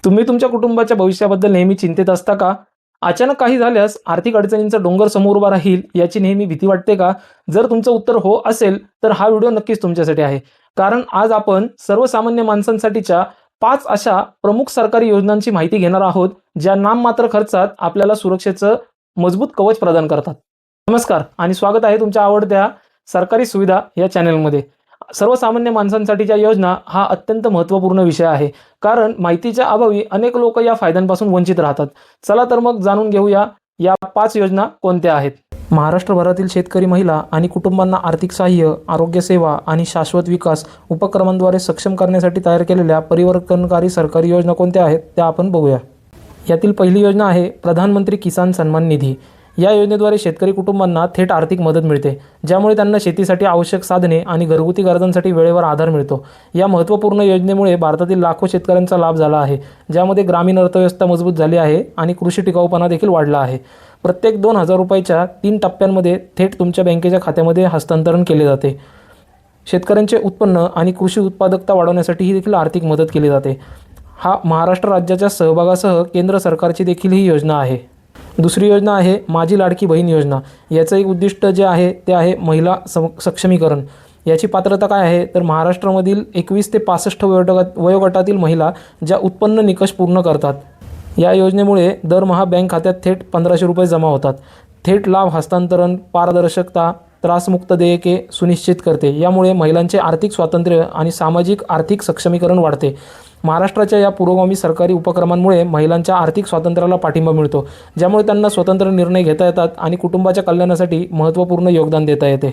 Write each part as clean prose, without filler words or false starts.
तुम्ही तुमच्या कुटुंबाच्या भविष्याबद्दल नेहमी चिंतित असता का? अचानक काही झाल्यास आर्थिक अडचणींचा डोंगर समोर उभा राहील याची नेहमी भीती वाटते का? जर तुमचं उत्तर हो असेल, तर हा व्हिडिओ नक्कीच तुमच्यासाठी आहे. कारण आज आपण सर्वसामान्य माणसांसाठीच्या 5 अशा प्रमुख सरकारी योजनांची माहिती घेणार आहोत, ज्या नाममात्र खर्चात आपल्याला सुरक्षेचं मजबूत कवच प्रदान करतात. नमस्कार आणि स्वागत आहे तुमच्या आवडत्या सरकारी सुविधा या चॅनलमध्ये. सर्वसामान्य माणसांसाठीच्या योजना हा अत्यंत महत्त्वपूर्ण विषय आहे. कारण माहितीच्या अभावी अनेक लोक या फायद्यांपासून वंचित राहतात. चला तर मग जाणून घेऊया या 5 योजना कोणत्या आहेत. महाराष्ट्रभरातील शेतकरी महिला आणि कुटुंबांना आर्थिक सहाय्य, आरोग्य सेवा आणि शाश्वत विकास उपक्रमांद्वारे सक्षम करण्यासाठी तयार केलेल्या परिवर्तनकारी सरकारी योजना कोणत्या आहेत त्या आपण बघूया. यातील पहिली योजना आहे प्रधानमंत्री किसान सन्मान निधी. या योजनेद्वारे शेतकरी कुटुंबांना थेट आर्थिक मदत मिळते, ज्यामुळे त्यांना शेतीसाठी आवश्यक साधने आणि घरगुती गरजांसाठी वेळेवर आधार मिळतो. या महत्त्वपूर्ण योजनेमुळे भारतातील लाखो शेतकऱ्यांचा लाभ झाला आहे, ज्यामध्ये ग्रामीण अर्थव्यवस्था मजबूत झाली आहे आणि कृषी टिकाऊपणा देखील वाढला आहे. प्रत्येक 2,000 रुपयाच्या 3 टप्प्यांमध्ये थेट तुमच्या बँकेच्या खात्यामध्ये हस्तांतरण केले जाते. शेतकऱ्यांचे उत्पन्न आणि कृषी उत्पादकता वाढवण्यासाठी ही देखील आर्थिक मदत केली जाते. हा महाराष्ट्र राज्याच्या सहभागासह केंद्र सरकारची देखील ही योजना आहे. दुसरी योजना आहे माझी लाडकी बहीण योजना. याचं एक उद्दिष्ट जे आहे ते आहे महिला सक्षमीकरण. याची पात्रता काय आहे तर महाराष्ट्रामधील 21 ते 65 वयोगटातील महिला ज्या उत्पन्न निकष पूर्ण करतात. या योजनेमुळे दरमहा बँक खात्यात थेट 1,500 रुपये जमा होतात. थेट लाभ हस्तांतरण, पारदर्शकता, त्रासमुक्त देयके सुनिश्चित करते. यामुळे महिलांचे आर्थिक स्वातंत्र्य आणि सामाजिक आर्थिक सक्षमीकरण वाढते. महाराष्ट्राच्या या पुरोगामी सरकारी उपक्रमांमुळे महिलांच्या आर्थिक स्वातंत्र्याला पाठिंबा मिळतो, ज्यामुळे त्यांना स्वतंत्र निर्णय घेता येतात आणि कुटुंबाच्या कल्याणासाठी महत्त्वपूर्ण योगदान देता येते.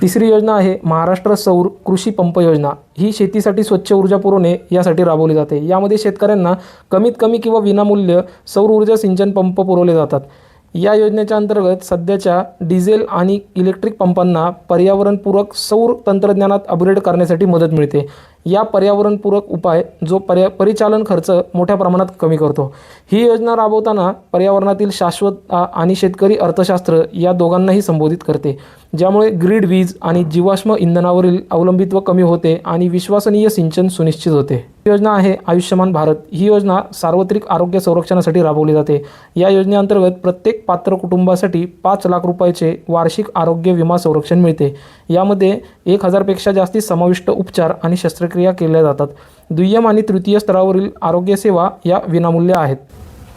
तिसरी योजना आहे महाराष्ट्र सौर कृषी पंप योजना. ही शेतीसाठी स्वच्छ ऊर्जा पुरवणे यासाठी राबवली जाते. यामध्ये शेतकऱ्यांना कमीत कमी किंवा विनामूल्य सौर ऊर्जा सिंचन पंप पुरवले जातात. या योजनेच्या अंतर्गत सध्याच्या डिझेल आणि इलेक्ट्रिक पंपांना पर्यावरणपूरक सौर तंत्रज्ञानात अपग्रेड करण्यासाठी मदत मिळते. या पर्यावरणपूरक उपाय जो परिचालन खर्च मोठ्या प्रमाणात कमी करतो. ही योजना राबवताना पर्यावरणातील शाश्वतता आणि शेतकरी अर्थशास्त्र या दोघांनाही संबोधित करते, ज्यामुळे ग्रीड वीज आणि जीवाश्म इंधनावरील अवलंबित्व कमी होते आणि विश्वसनीय सिंचन सुनिश्चित होते. ही योजना आहे आयुष्यमान भारत. ही योजना सार्वत्रिक आरोग्य संरक्षणासाठी राबवली जाते. या योजनेअंतर्गत प्रत्येक पात्र कुटुंबासाठी 5 लाख रुपयाचे वार्षिक आरोग्य विमा संरक्षण मिळते. यामध्ये 1,000 पेक्षा जास्ती समाविष्ट उपचार आणि शस्त्रक्रिया केल्या जातात. दुय्यम आणि तृतीय स्तरावरील आरोग्य सेवा या विनामूल्य आहेत.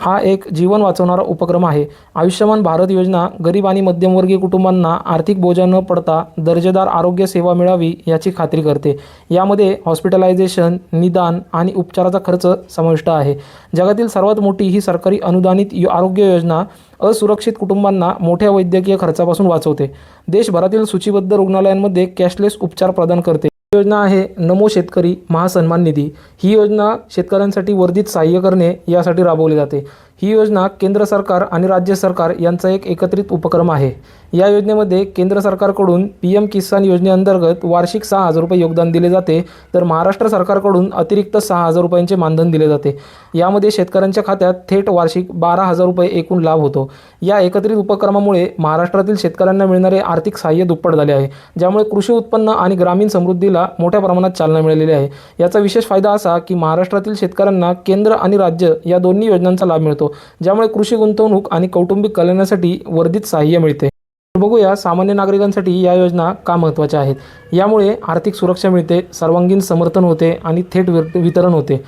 हा एक जीवन वाचवणारा उपक्रम आहे. आयुष्यमान भारत योजना गरीब आणि मध्यमवर्गीय कुटुंबांना आर्थिक बोजा न पडता दर्जेदार आरोग्य सेवा मिळावी याची खात्री करते. यामध्ये हॉस्पिटलायझेशन, निदान आणि उपचाराचा खर्च समाविष्ट आहे. जगातील सर्वात मोठी ही सरकारी अनुदानित आरोग्य योजना असुरक्षित कुटुंबांना मोठ्या वैद्यकीय खर्चापासून वाचवते. देशभरातील सूचीबद्ध रुग्णालयांमध्ये कॅशलेस उपचार प्रदान करते. ही योजना आहे नमो शेतकरी महासन्मान निधी. ही योजना शेतकऱ्यांसाठी वर्धित सहाय्य करणे यासाठी राबवली जाते. ही योजना केंद्र सरकार आणि राज्य सरकार यांचा एक एकत्रित उपक्रम आहे. या योजनेमध्ये केंद्र सरकारकडून PM किसान योजनेअंतर्गत वार्षिक 6,000 रुपये योगदान दिले जाते, तर महाराष्ट्र सरकारकडून अतिरिक्त 6,000 रुपयांचे मानधन दिले जाते. यामध्ये शेतकऱ्यांच्या खात्यात थेट वार्षिक 12,000 रुपये एकूण लाभ होतो. या एकत्रित उपक्रमामुळे महाराष्ट्रातील शेतकऱ्यांना मिळणारे आर्थिक सहाय्य दुप्पट झाले आहे, ज्यामुळे कृषी उत्पन्न आणि ग्रामीण समृद्धीला मोठ्या प्रमाणात चालना मिळालेली आहे. याचा विशेष फायदा असा की महाराष्ट्रातील शेतकऱ्यांना केंद्र आणि राज्य या दोन्ही योजनांचा लाभ मिळतो, ज्यामुळे कृषी गुंतवणूक आणि कौटुंबिक कल्याणासाठी वर्धित सहाय्य मिळते. बघूया सामान्य नागरिकांसाठी या योजना का महत्त्वाच्या आहेत. यामुळे आर्थिक सुरक्षा मिळते, सर्वांगीण समर्थन होते आणि थेट वितरण होते.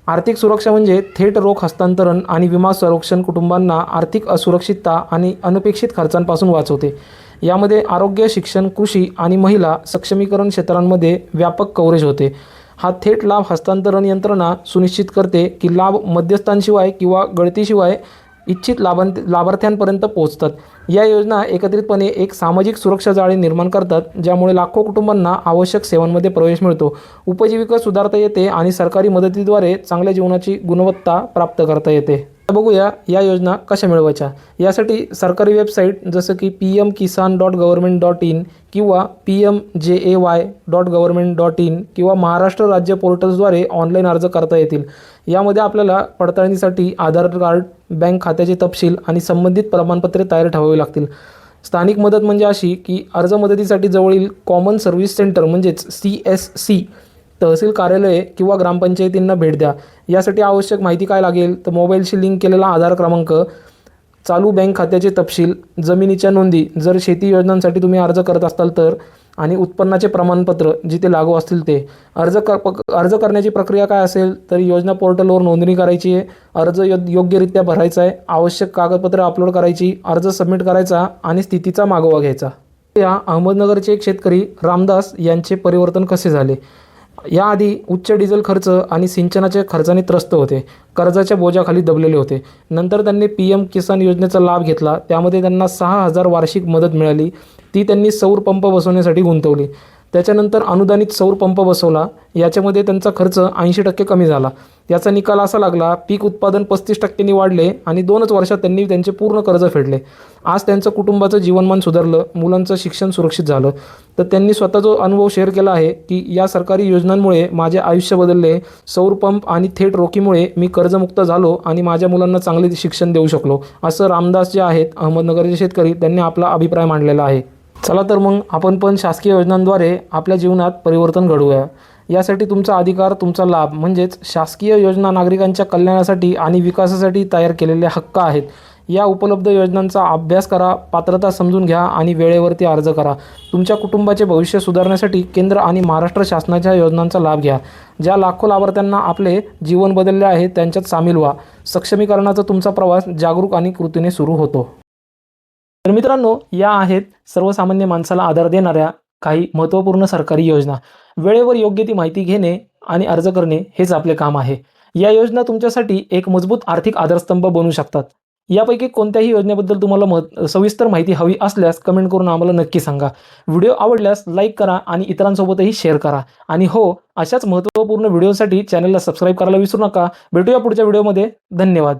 आर्थिक सुरक्षा म्हणजे थेट रोख हस्तांतरण आणि विमा संरक्षण कुटुंबांना आर्थिक असुरक्षितता आणि अनपेक्षित खर्चांपासून वाचवते. यामध्ये आरोग्य, शिक्षण, कृषी आणि महिला सक्षमीकरण क्षेत्रांमध्ये व्यापक कव्हरेज होते. हा थेट लाभ हस्तांतरण यंत्रणा सुनिश्चित करते की लाभ मध्यस्थांशिवाय किंवा गळतीशिवाय इच्छित लाभार्थ्यांपर्यंत पोहोचतात. या योजना एकत्रितपणे एक सामाजिक सुरक्षा जाळी निर्माण करतात, ज्यामुळे लाखो कुटुंबांना आवश्यक सेवांमध्ये प्रवेश मिळतो, उपजीविका सुधारता येते आणि सरकारी मदतीद्वारे चांगल्या जीवनाची गुणवत्ता प्राप्त करता येते. बघूया या योजना कशा मिळवायच्या. यासाठी सरकारी वेबसाईट जसं की pmkisan.government.in किंवा pmjay.government.in किंवा महाराष्ट्र राज्य पोर्टल्सद्वारे ऑनलाईन अर्ज करता येतील. यामध्ये आपल्याला पडताळणीसाठी आधार कार्ड, बँक खात्याचे तपशील आणि संबंधित प्रमाणपत्रे तयार ठेवावी लागतील. स्थानिक मदत म्हणजे अशी की अर्ज मदतीसाठी जवळील कॉमन सर्व्हिस सेंटर म्हणजेच CSC तहसील कार्यालये किंवा ग्रामपंचायतींना भेट द्या. यासाठी आवश्यक माहिती काय लागेल तर मोबाईलशी लिंक केलेला आधार क्रमांक, चालू बँक खात्याचे तपशील, जमिनीच्या नोंदी जर शेती योजनांसाठी तुम्ही अर्ज करत असाल तर, आणि उत्पन्नाचे प्रमाणपत्र जिथे लागू असतील ते. अर्ज करण्याची प्रक्रिया काय असेल तर योजना पोर्टलवर नोंदणी करायची आहे, अर्ज योग्यरित्या भरायचा आहे, आवश्यक कागदपत्रे अपलोड करायची, अर्ज सबमिट करायचा आणि स्थितीचा मागोवा घ्यायचा. या अहमदनगरचे एक शेतकरी रामदास यांचे परिवर्तन कसे झाले. याआधी उच्च डिझेल खर्च आणि सिंचनाच्या खर्चाने त्रस्त होते, कर्जाच्या बोजाखाली दबलेले होते. नंतर त्यांनी PM किसान योजनेचा लाभ घेतला. त्यामध्ये त्यांना 6,000 वार्षिक मदत मिळाली. ती त्यांनी सौर पंप बसवण्यासाठी गुंतवली. त्याच्यानंतर अनुदानित सौर पंप बसवला. याच्यामध्ये त्यांचा खर्च 80% कमी झाला. याचा निकाल असा लागला, पीक उत्पादन 35% वाढले आणि 2च वर्षात त्यांनी त्यांचे पूर्ण कर्ज फेडले. आज त्यांचं कुटुंबाचं जीवनमान सुधारलं, मुलांचं शिक्षण सुरक्षित झालं. तर त्यांनी स्वतः जो अनुभव शेअर केला आहे की या सरकारी योजनांमुळे माझे आयुष्य बदलले, सौर पंप आणि थेट रोखीमुळे मी कर्जमुक्त झालो आणि माझ्या मुलांना चांगले शिक्षण देऊ शकलो, असं रामदास जे आहेत अहमदनगरचे शेतकरी त्यांनी आपला अभिप्राय मांडलेला आहे. चला तर मग आपण पण शासकीय योजनांद्वारे आपल्या जीवनात परिवर्तन घडवूया. यासाठी तुमचा अधिकार, तुमचा लाभ म्हणजेच शासकीय योजना नागरिकांच्या कल्याणासाठी आणि विकासासाठी तयार केलेले हक्क आहेत. या उपलब्ध योजनांचा अभ्यास करा, पात्रता समजून घ्या आणि वेळेवरती अर्ज करा. तुमच्या कुटुंबाचे भविष्य सुधारण्यासाठी केंद्र आणि महाराष्ट्र शासनाच्या योजनांचा लाभ घ्या. ज्या लाखो लाभार्थ्यांना आपले जीवन बदलले आहे त्यांच्यात सामील व्हा. सक्षमीकरणाचा तुमचा प्रवास जागरूक आणि कृतीने सुरू होतो. तर मित्रांनो, या आहेत सर्वसामान्य माणसाला आधार देणाऱ्या काही महत्त्वपूर्ण सरकारी योजना. वेळेवर योग्य ती माहिती घेणे आणि अर्ज करणे हेच आपले काम आहे. या योजना तुमच्यासाठी एक मजबूत आर्थिक आधारस्तंभ बनू शकतात. यापैकी कोणत्याही योजनेबद्दल तुम्हाला सविस्तर माहिती हवी असल्यास कमेंट करून आम्हाला नक्की सांगा. व्हिडिओ आवडल्यास लाईक करा आणि इतरांसोबतही शेअर करा. आणि हो, अशाच महत्त्वपूर्ण व्हिडिओसाठी चॅनलला सबस्क्राईब करायला विसरू नका. भेटूया पुढच्या व्हिडिओमध्ये. धन्यवाद.